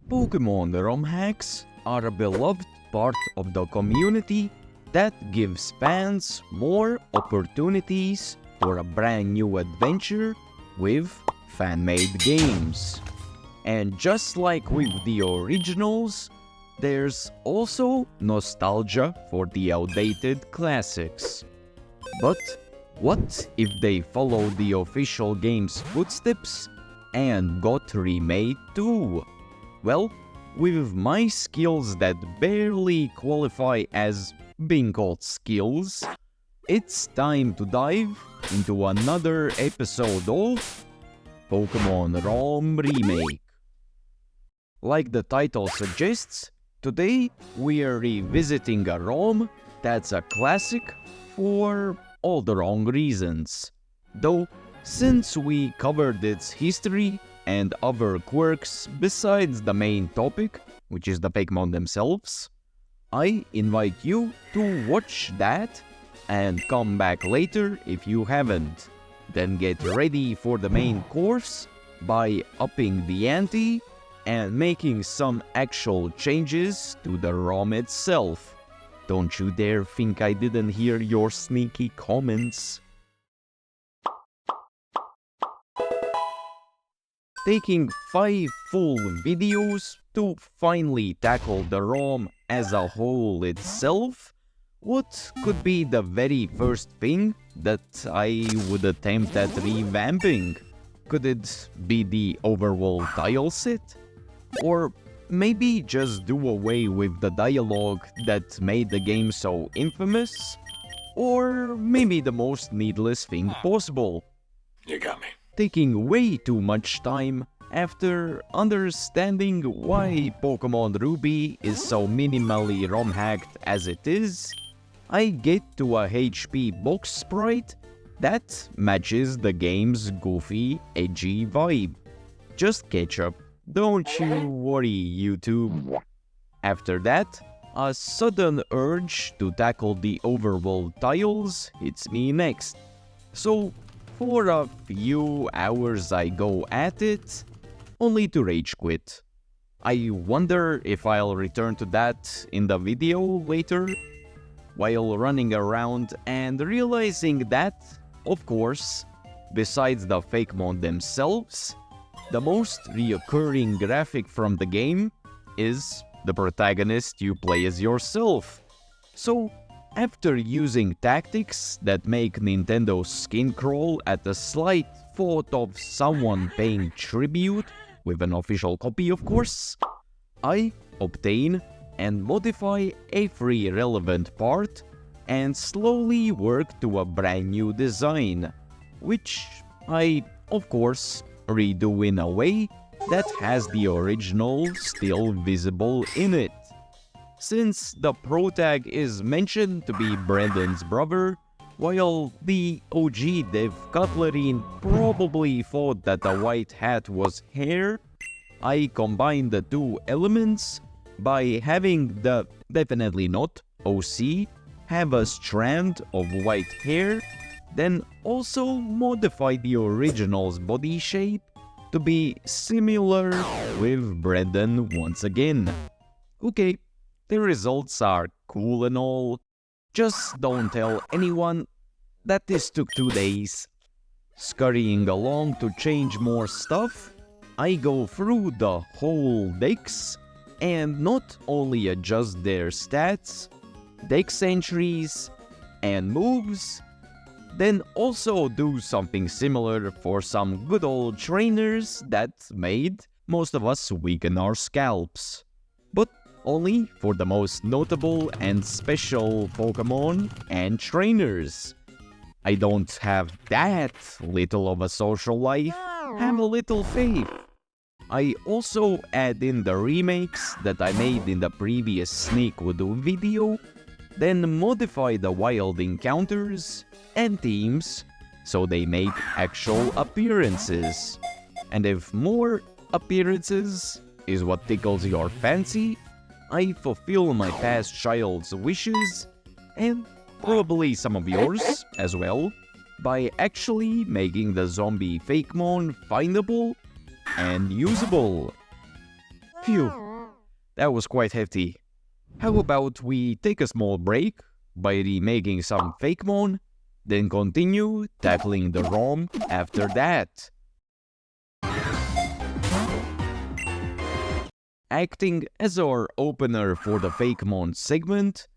Pokemon ROM hacks are a beloved part of the community that gives fans more opportunities for a brand new adventure with fan-made games. And just like with the originals, there's also nostalgia for the outdated classics. But what if they followed the official game's footsteps and got remade too? Well, with my skills that barely qualify as being called skills, it's time to dive into another episode of Pokemon ROM Remake. Like the title suggests, today we are revisiting a ROM that's a classic for all the wrong reasons. Though, since we covered its history and other quirks besides the main topic, which is the Pokemon themselves, I invite you to watch that and come back later if you haven't. Then get ready for the main course by upping the ante and making some actual changes to the ROM itself. Don't you dare think I didn't hear your sneaky comments. Taking 5 full videos to finally tackle the ROM as a whole itself, what could be the very first thing that I would attempt at revamping? Could it be the overall tile set? Or maybe just do away with the dialogue that made the game so infamous? Or maybe the most needless thing possible? You got me. Taking way too much time after understanding why Pokemon Ruby is so minimally ROM hacked as it is, I get to a HP box sprite that matches the game's goofy, edgy vibe. Just ketchup, don't you worry, YouTube. After that, a sudden urge to tackle the overworld tiles hits me next. So, for a few hours I go at it, only to rage quit. I wonder if I'll return to that in the video later, while running around and realizing that, of course, besides the Fakemon themselves, the most reoccurring graphic from the game is the protagonist you play as yourself. So, after using tactics that make Nintendo's skin crawl at the slight thought of someone paying tribute, with an official copy of course, I obtain and modify every relevant part and slowly work to a brand new design, which I, of course, redo in a way that has the original still visible in it. Since the protag is mentioned to be Brendan's brother, while the OG dev Cutlerine probably thought that the white hat was hair, I combine the two elements by having the definitely not OC have a strand of white hair, then also modify the original's body shape to be similar with Brendan once again. Okay, the results are cool and all, just don't tell anyone that this took 2 days. Scurrying along to change more stuff, I go through the whole dex and not only adjust their stats, dex entries, and moves, then also do something similar for some good old trainers that made most of us weaken our scalps. But only for the most notable and special Pokemon and trainers. I don't have that little of a social life. Have a little faith. I also add in the remakes that I made in the previous Snakewood video, then modify the wild encounters and teams so they make actual appearances. And if more appearances is what tickles your fancy, I fulfill my past child's wishes, and probably some of yours as well, by actually making the zombie Fakemon findable and usable. Phew, that was quite hefty. How about we take a small break by remaking some Fakemon, then continue tackling the ROM after that. Acting as our opener for the Fakemon segment,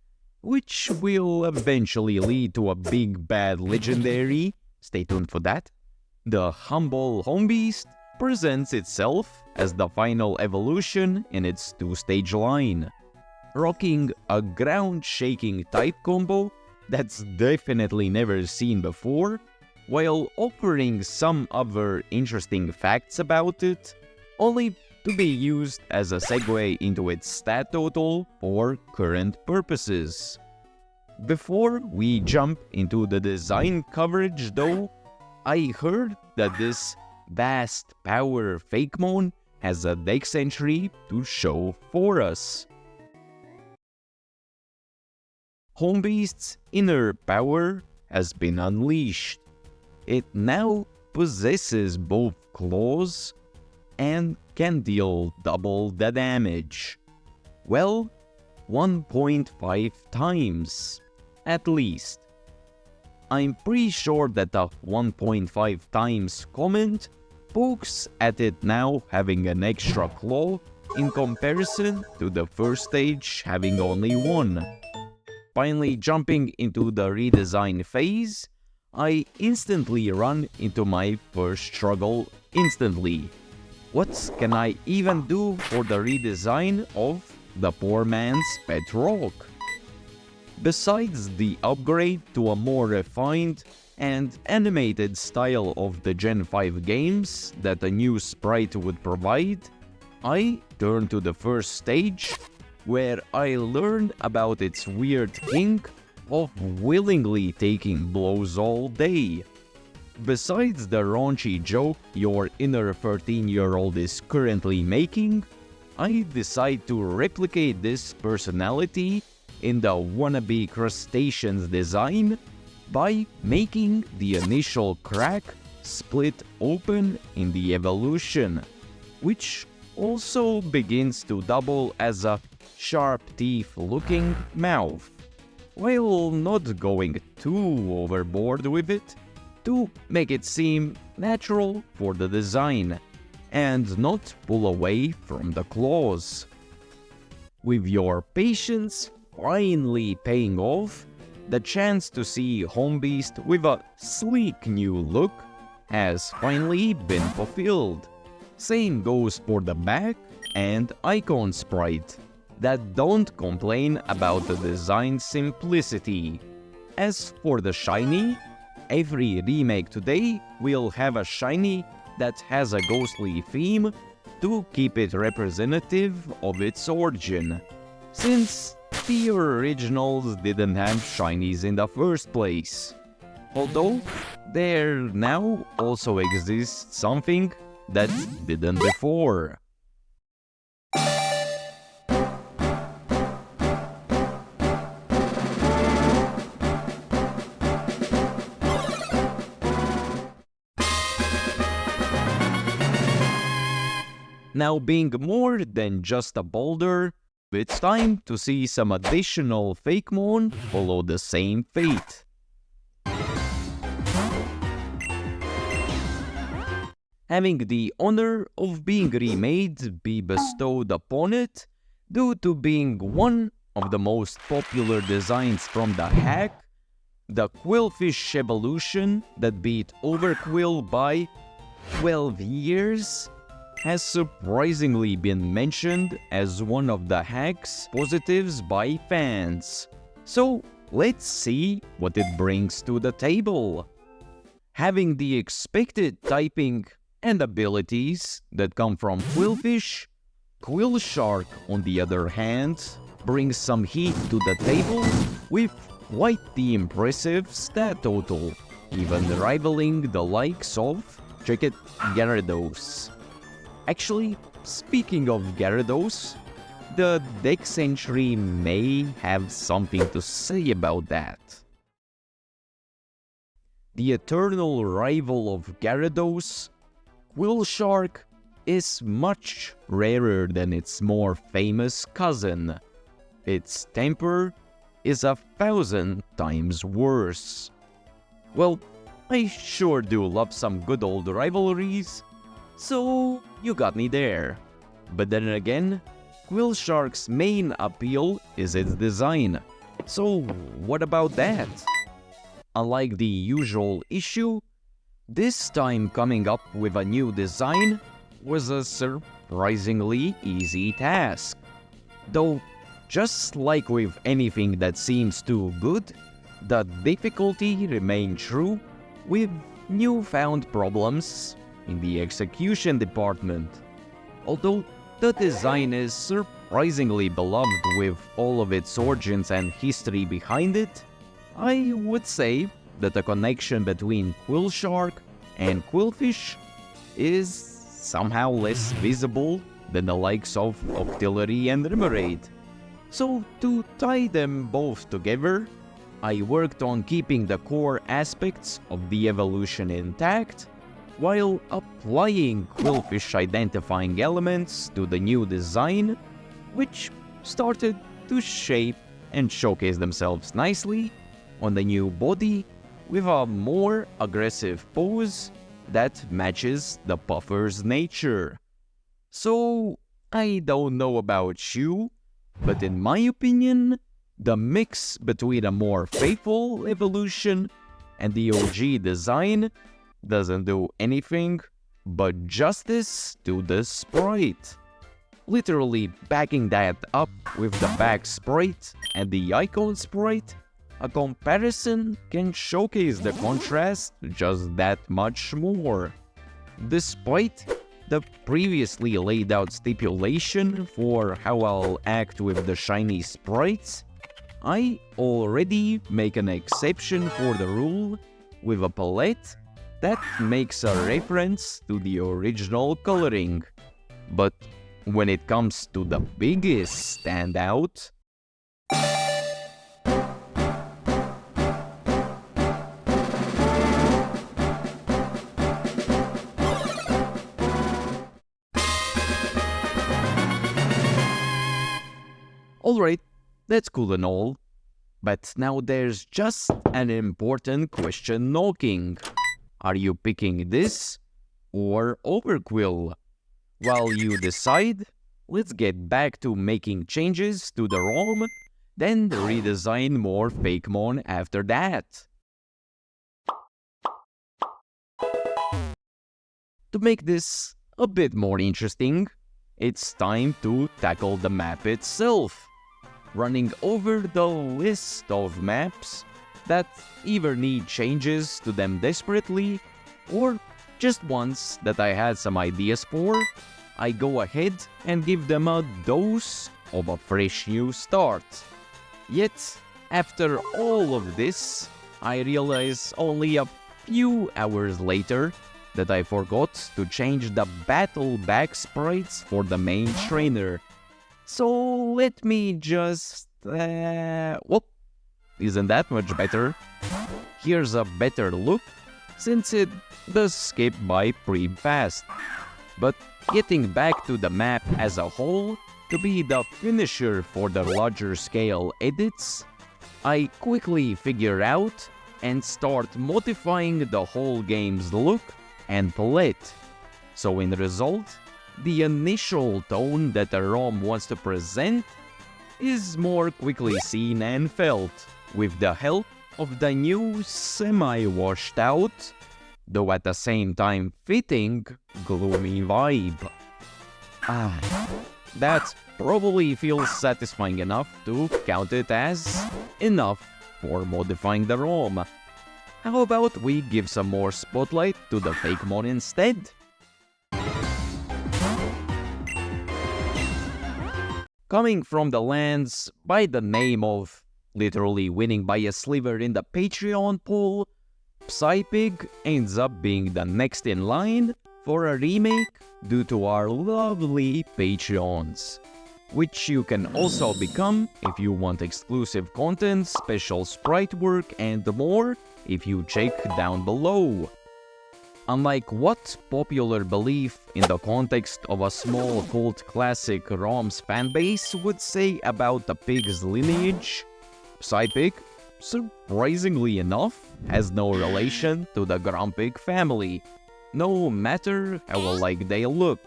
which will eventually lead to a big bad legendary, stay tuned for that, the humble Hombeast presents itself as the final evolution in its two-stage line, rocking a ground-shaking type combo that's definitely never seen before, while offering some other interesting facts about it, only to be used as a segue into its stat total for current purposes. Before we jump into the design coverage though, I heard that this vast power Fakemon has a dex entry to show for us. Hombeast's inner power has been unleashed. It now possesses both claws and can deal double the damage. Well, 1.5 times, at least. I'm pretty sure that the 1.5 times comment pokes at it now having an extra claw in comparison to the first stage having only one. Finally jumping into the redesign phase, I instantly run into my first struggle instantly. What can I even do for the redesign of the poor man's pet rock? Besides the upgrade to a more refined and animated style of the Gen 5 games that a new sprite would provide, I turn to the first stage, where I learned about its weird kink of willingly taking blows all day. Besides the raunchy joke your inner 13-year-old is currently making, I decide to replicate this personality in the wannabe crustaceans design by making the initial crack split open in the evolution, which also begins to double as a sharp teeth looking mouth, while not going too overboard with it to make it seem natural for the design and not pull away from the claws. With your patience finally paying off, the chance to see Hombeast with a sleek new look has finally been fulfilled. Same goes for the back and icon sprite that don't complain about the design simplicity. As for the shiny, every remake today will have a shiny that has a ghostly theme to keep it representative of its origin, since the originals didn't have shinies in the first place. Although, there now also exists something that didn't before. Now being more than just a boulder, it's time to see some additional Fakemon follow the same fate. Having the honor of being remade be bestowed upon it due to being one of the most popular designs from the hack, the Qwilfish evolution that beat Overqwil by 12 years has surprisingly been mentioned as one of the hack's positives by fans. So let's see what it brings to the table. Having the expected typing and abilities that come from Qwilfish, Qwilshark on the other hand brings some heat to the table with quite the impressive stat total, even rivaling the likes of, check it, Gyarados. Actually, speaking of Gyarados, the dex entry may have something to say about that. The eternal rival of Gyarados, Qwilshark is much rarer than its more famous cousin. Its temper is 1,000 times worse. Well, I sure do love some good old rivalries, so you got me there. But then again, Qwilshark's main appeal is its design. So what about that? Unlike the usual issue, this time coming up with a new design was a surprisingly easy task. Though, just like with anything that seems too good, the difficulty remained true with newfound problems in the execution department. Although the design is surprisingly beloved with all of its origins and history behind it, I would say that the connection between Qwilshark and Qwilfish is somehow less visible than the likes of Octillery and Remade. So to tie them both together, I worked on keeping the core aspects of the evolution intact, while applying Qwilfish identifying elements to the new design, which started to shape and showcase themselves nicely on the new body with a more aggressive pose that matches the puffer's nature. So, I don't know about you, but in my opinion, the mix between a more faithful evolution and the OG design doesn't do anything but justice to the sprite. Literally backing that up with the back sprite and the icon sprite, a comparison can showcase the contrast just that much more. Despite the previously laid out stipulation for how I'll act with the shiny sprites, I already make an exception for the rule with a palette that makes a reference to the original coloring. But when it comes to the biggest standout, alright, that's cool and all, but now there's just an important question knocking. Are you picking this or Overquill? While you decide, let's get back to making changes to the ROM, then redesign more Fakemon after that. To make this a bit more interesting, it's time to tackle the map itself. Running over the list of maps that either need changes to them desperately, or just ones that I had some ideas for, I go ahead and give them a dose of a fresh new start. Yet, after all of this, I realize only a few hours later that I forgot to change the battle back sprites for the main trainer. So let me just... whoop! Isn't that much better? Here's a better look, since it does skip by pretty fast. But getting back to the map as a whole, to be the finisher for the larger scale edits, I quickly figure out and start modifying the whole game's look and palette. So in result, the initial tone that the ROM wants to present is more quickly seen and felt, with the help of the new semi-washed out, though at the same time fitting, gloomy vibe. That probably feels satisfying enough to count it as enough for modifying the ROM. How about we give some more spotlight to the Fakemon instead? Coming from the lands by the name of literally winning by a sliver in the Patreon poll, Psypig ends up being the next in line for a remake due to our lovely Patreons, which you can also become if you want exclusive content, special sprite work and more if you check down below. Unlike what popular belief in the context of a small cult classic ROM's fanbase would say about the pig's lineage, Psypig, surprisingly enough, has no relation to the Grumpig family, no matter how alike they look.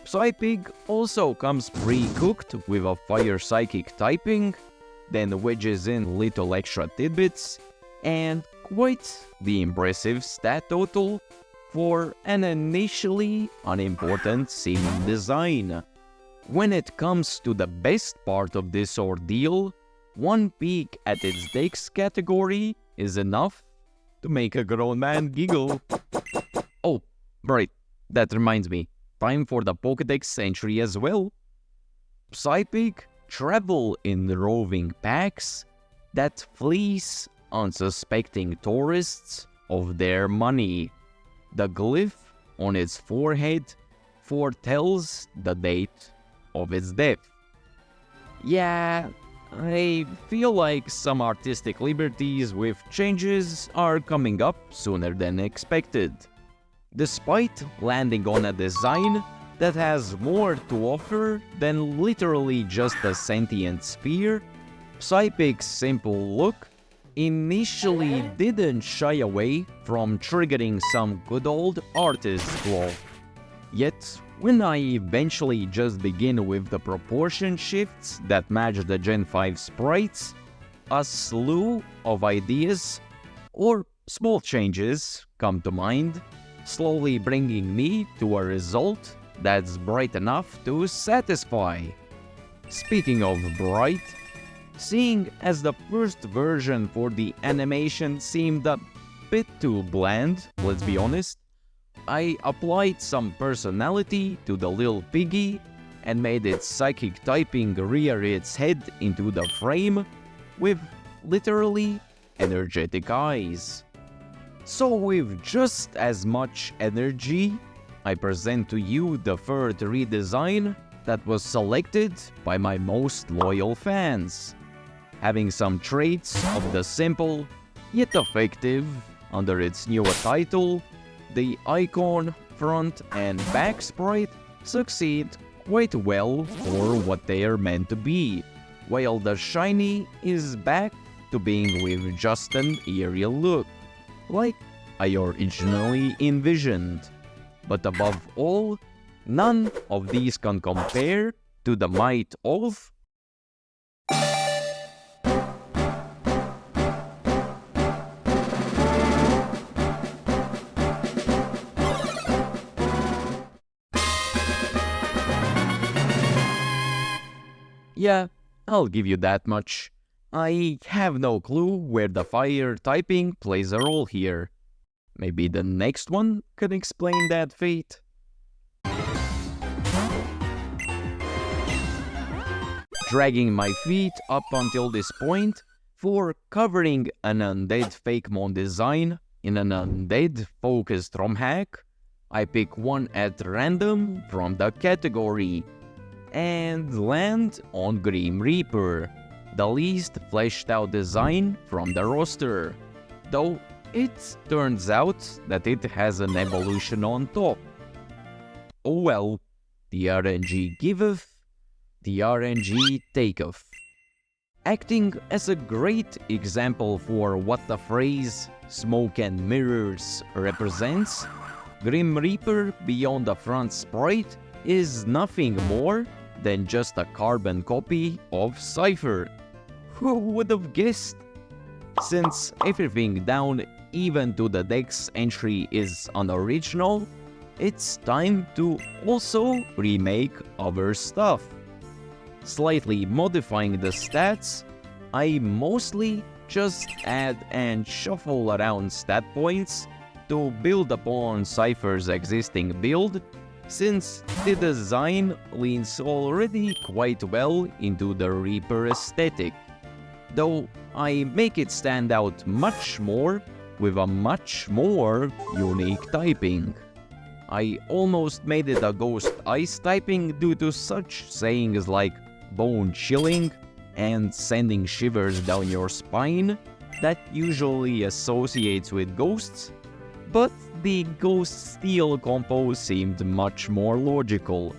Psypig also comes pre-cooked with a fire psychic typing, then wedges in little extra tidbits, and quite the impressive stat total for an initially unimportant seeming design. When it comes to the best part of this ordeal, one peek at its dex category is enough to make a grown man giggle. Oh, right, that reminds me, time for the Pokédex entry as well. Psypig travel in roving packs that fleece unsuspecting tourists of their money. The glyph on its forehead foretells the date of its death. Yeah, I feel like some artistic liberties with changes are coming up sooner than expected. Despite landing on a design that has more to offer than literally just a sentient sphere, Psypig's simple look initially didn't shy away from triggering some good old artist flaw. Yet, when I eventually just begin with the proportion shifts that match the Gen 5 sprites, a slew of ideas or small changes come to mind, slowly bringing me to a result that's bright enough to satisfy. Speaking of bright, seeing as the first version for the animation seemed a bit too bland, let's be honest, I applied some personality to the little piggy and made its psychic typing rear its head into the frame with literally energetic eyes. So with just as much energy, I present to you the third redesign that was selected by my most loyal fans. Having some traits of the simple, yet effective, under its newer title, the icon, front and back sprite succeed quite well for what they are meant to be, while the shiny is back to being with just an eerie look, like I originally envisioned. But above all, none of these can compare to the might of Yeah, I'll give you that much. I have no clue where the fire typing plays a role here. Maybe the next one can explain that fate? Dragging my feet up until this point for covering an undead Fakemon design in an undead-focused romhack, I pick one at random from the category and land on GrimReaper, the least fleshed out design from the roster, though it turns out that it has an evolution on top. Oh well, the RNG giveth, the RNG taketh. Acting as a great example for what the phrase smoke and mirrors represents, GrimReaper beyond the front sprite is nothing more than just a carbon copy of Cypher. Who would have guessed? Since everything down even to the dex entry is unoriginal, it's time to also remake other stuff. Slightly modifying the stats, I mostly just add and shuffle around stat points to build upon Cypher's existing build, since the design leans already quite well into the Reaper aesthetic, though I make it stand out much more with a much more unique typing. I almost made it a ghost ice typing due to such sayings like bone chilling and sending shivers down your spine that usually associates with ghosts, but the Ghost Steel compo seemed much more logical.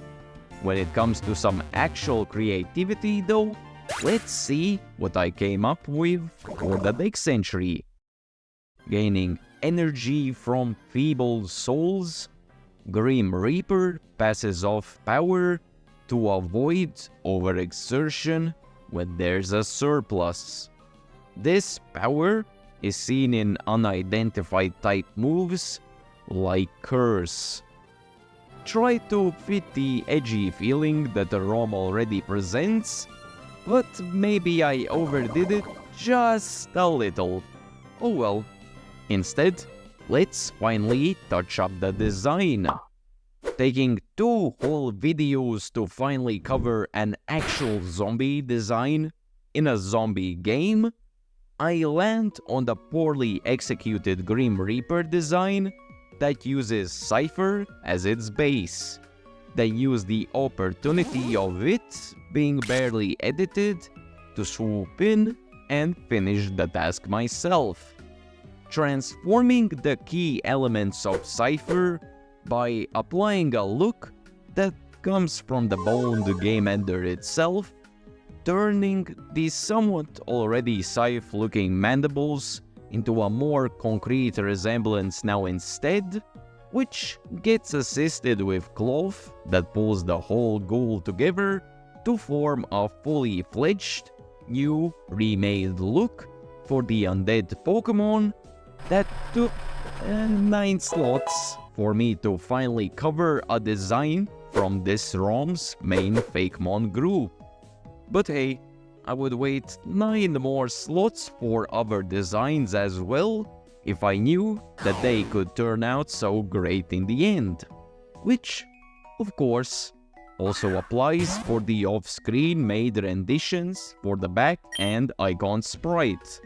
When it comes to some actual creativity though, let's see what I came up with for the next entry. Gaining energy from feeble souls, GrimReaper passes off power to avoid overexertion when there's a surplus. This power is seen in unidentified type moves like Curse. Try to fit the edgy feeling that the ROM already presents, but maybe I overdid it just a little. Oh well. Instead, let's finally touch up the design. Taking 2 whole videos to finally cover an actual zombie design in a zombie game, I land on the poorly executed GrimReaper design that uses Cypher as its base. Then use the opportunity of it being barely edited to swoop in and finish the task myself, transforming the key elements of Cypher by applying a look that comes from the boned game ender itself, turning the somewhat already Scythe-looking mandibles into a more concrete resemblance now instead, which gets assisted with cloth that pulls the whole ghoul together to form a fully fledged, new, remade look for the undead Pokemon that took 9 slots for me to finally cover a design from this ROM's main Fakemon group. But hey, I would wait 9 more slots for other designs as well if I knew that they could turn out so great in the end. Which, of course, also applies for the off-screen made renditions for the back and icon sprite.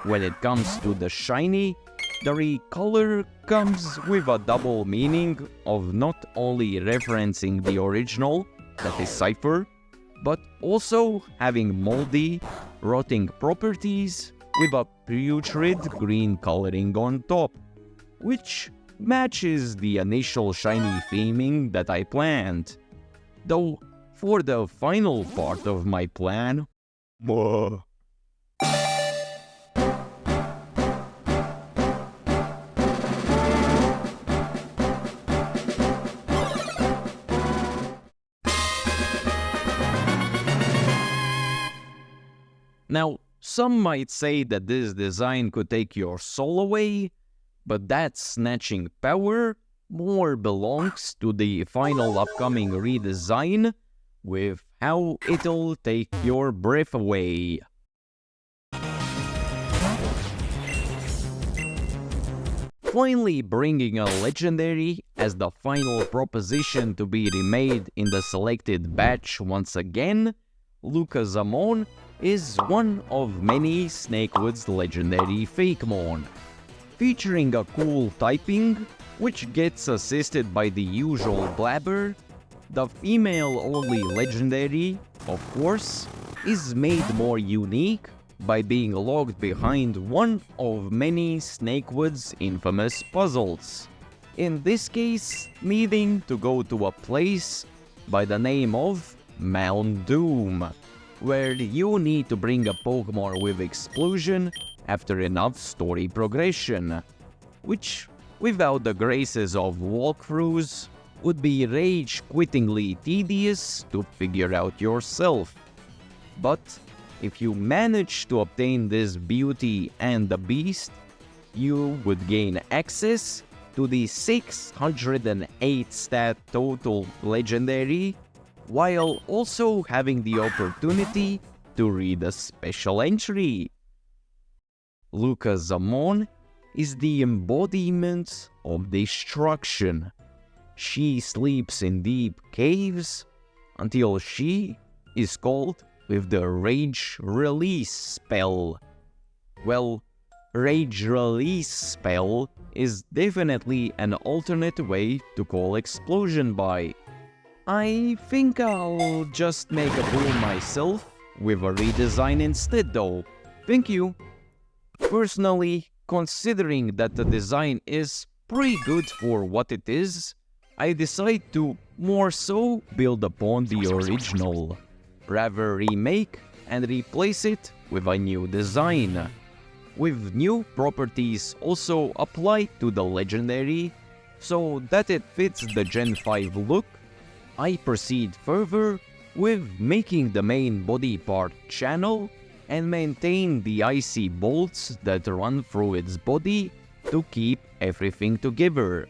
When it comes to the shiny, the recolor comes with a double meaning of not only referencing the original, that is Cypher, but also having moldy, rotting properties with a putrid green coloring on top, which matches the initial shiny theming that I planned. Though, for the final part of my plan, Now, some might say that this design could take your soul away, but that snatching power more belongs to the final upcoming redesign with how it'll take your breath away. Finally bringing a legendary as the final proposition to be remade in the selected batch once again, Luca Zamon is one of many Snakewood's legendary Fakemon, featuring a cool typing, which gets assisted by the usual blabber. The female-only legendary, of course, is made more unique by being locked behind one of many Snakewood's infamous puzzles, in this case needing to go to a place by the name of Mount Doom, where you need to bring a Pokemon with explosion after enough story progression, which, without the graces of walkthroughs, would be rage-quittingly tedious to figure out yourself. But if you manage to obtain this Beauty and the Beast, you would gain access to the 608 stat total legendary, while also having the opportunity to read a special entry. Luca Zamon is the embodiment of destruction. She sleeps in deep caves until she is called with the Rage Release spell. Well, Rage Release spell is definitely an alternate way to call explosion by. I think I'll just make a boom myself with a redesign instead though. Thank you. Personally, considering that the design is pretty good for what it is, I decide to more so build upon the original, rather remake and replace it with a new design, with new properties also applied to the legendary, so that it fits the Gen 5 look. I proceed further with making the main body part channel and maintain the icy bolts that run through its body to keep everything together,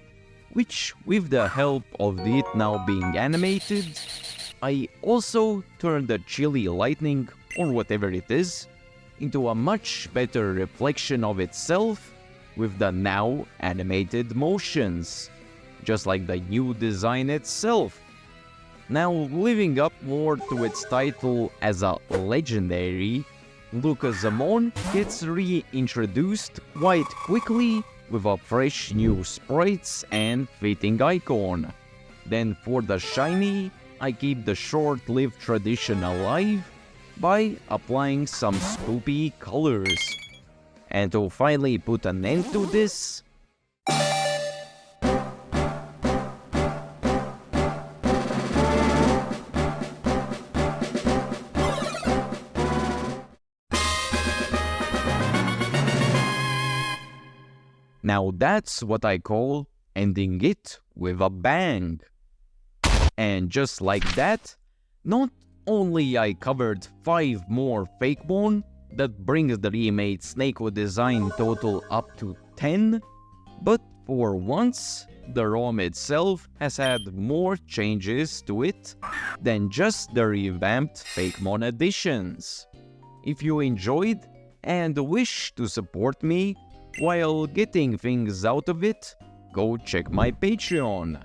which, with the help of it now being animated, I also turn the chilly lightning, or whatever it is, into a much better reflection of itself with the now animated motions, just like the new design itself. Now, living up more to its title as a legendary, Luca Zamon gets reintroduced quite quickly with a fresh new sprites and fitting icon. Then for the shiny, I keep the short-lived tradition alive by applying some spoopy colors. And to finally put an end to this, now that's what I call ending it with a bang. And just like that, not only I covered 5 more Fakemon that brings the remade Snakewood design total up to 10, but for once, the ROM itself has had more changes to it than just the revamped Fakemon editions. If you enjoyed and wish to support me while getting things out of it, go check my Patreon.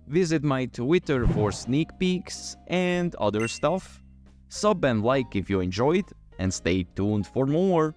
Visit my Twitter for sneak peeks and other stuff. Sub and like if you enjoyed, and stay tuned for more.